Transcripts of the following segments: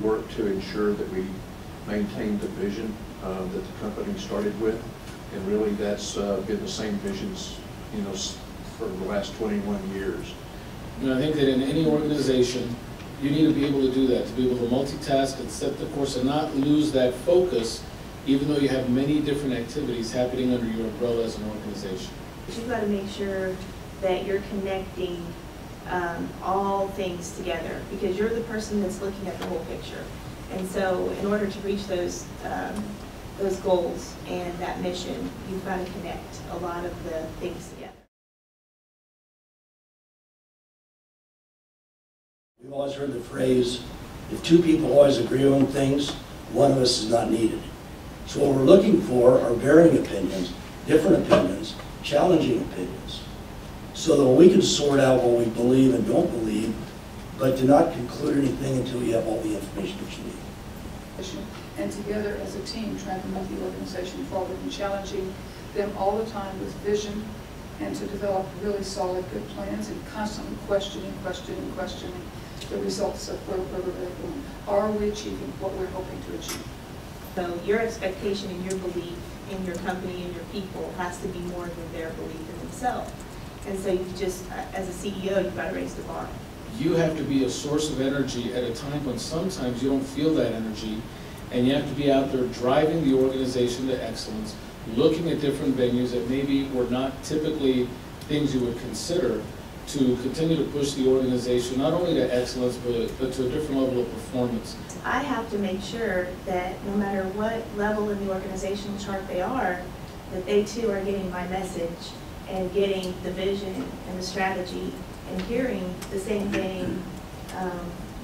work to ensure that we maintain the vision that the company started with, and really that's been the same visions, you know, for the last 21 years. And I think that in any organization, you need to be able to do that, to be able to multitask and set the course and not lose that focus, even though you have many different activities happening under your umbrella as an organization. You've got to make sure that you're connecting all things together, because you're the person that's looking at the whole picture. And so in order to reach those goals and that mission, you've got to connect a lot of the things together. We've always heard the phrase, if two people always agree on things, one of us is not needed. So what we're looking for are varying opinions, different opinions, challenging opinions, so that we can sort out what we believe and don't believe, but do not conclude anything until you have all the information that you need. And together as a team trying to move the organization forward and challenging them all the time with vision and to develop really solid, good plans and constantly questioning the results of where we're going. Are we achieving what we're hoping to achieve? So your expectation and your belief in your company and your people has to be more than their belief in themselves. And so you just, as a CEO, you've got to raise the bar. You have to be a source of energy at a time when sometimes you don't feel that energy, and you have to be out there driving the organization to excellence, looking at different venues that maybe were not typically things you would consider, to continue to push the organization not only to excellence but to a different level of performance. I have to make sure that no matter what level in the organizational chart they are, that they too are getting my message and getting the vision and the strategy and hearing the same thing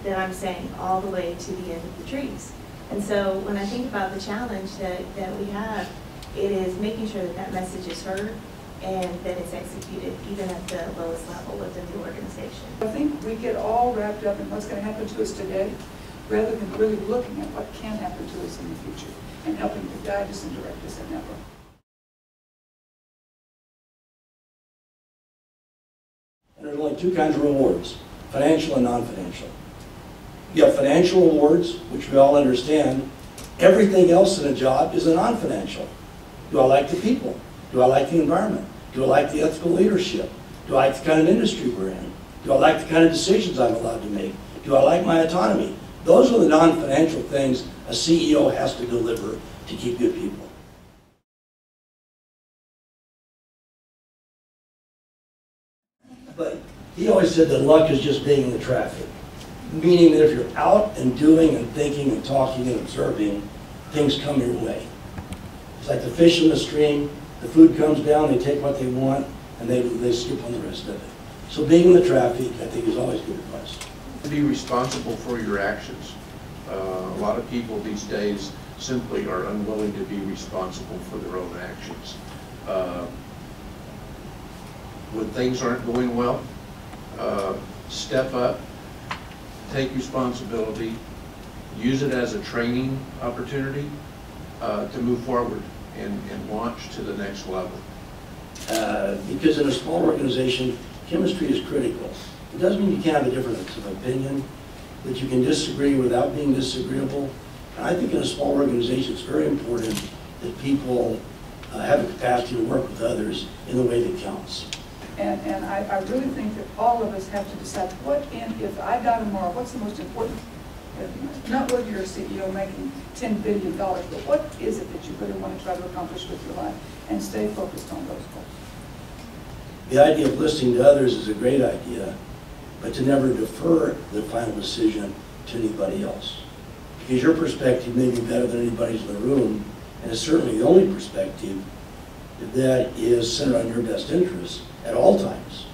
that I'm saying all the way to the end of the trees. And so when I think about the challenge that we have, it is making sure that that message is heard and that it's executed even at the lowest level within the organization. I think we get all wrapped up in what's going to happen to us today rather than really looking at what can happen to us in the future and helping to guide us and direct us in that way. And there's only two kinds of rewards, financial and non-financial. You have financial rewards, which we all understand. Everything else in a job is a non-financial. Do I like the people? Do I like the environment? Do I like the ethical leadership? Do I like the kind of industry we're in? Do I like the kind of decisions I'm allowed to make? Do I like my autonomy? Those are the non-financial things a CEO has to deliver to keep good people. But he always said that luck is just being in the traffic. Meaning that if you're out and doing and thinking and talking and observing, things come your way. It's like the fish in the stream, the food comes down, they take what they want, and they skip on the rest of it. So being in the traffic, I think, is always good advice. Be responsible for your actions. A lot of people these days simply are unwilling to be responsible for their own actions. When things aren't going well, step up, take responsibility, use it as a training opportunity to move forward and launch to the next level. Because in a small organization, chemistry is critical. It doesn't mean you can't have a difference of opinion, that you can disagree without being disagreeable. And I think in a small organization, it's very important that people have the capacity to work with others in the way that counts. And I really think that all of us have to decide if I die tomorrow, what's the most important? Not whether you're a CEO making $10 billion, but what is it that you really want to try to accomplish with your life and stay focused on those goals. The idea of listening to others is a great idea, but to never defer the final decision to anybody else. Because your perspective may be better than anybody's in the room, and it's certainly the only perspective that is centered on your best interests at all times.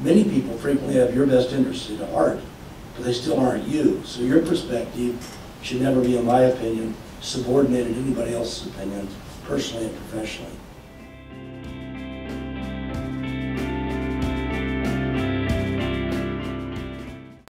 Many people frequently have your best interests at heart, but they still aren't you. So your perspective should never be, in my opinion, subordinated to anybody else's opinion, personally and professionally.